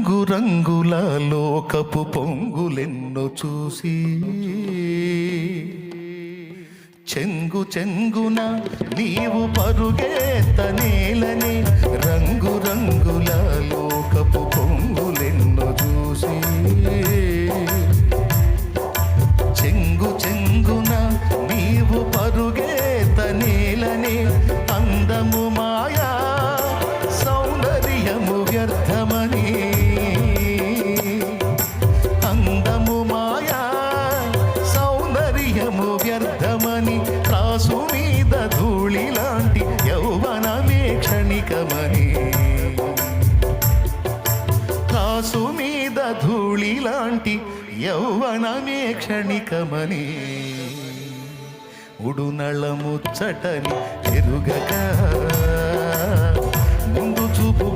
రంగు రంగుల లోకపు పొంగులెన్నో చూసి చెంగు చెంగున నీవు పరుగేత నేలని రంగు రంగుల లోకపు పొంగులెన్నో చూసి చెంగు చెంగున నీవు పరుగేత నేలని అందము మాయా సౌందర్యము వ్యర్థమని అందము మాయా సౌందర్యము వ్యర్థమని త్రాసు మీద ధూళి లాంటి యౌవనమే క్షణికమని త్రాసు మీద ధూళి లాంటి యౌవనమే క్షణికమని ఉడునళ ముచ్చటని ఎరుగక ముందు చూపు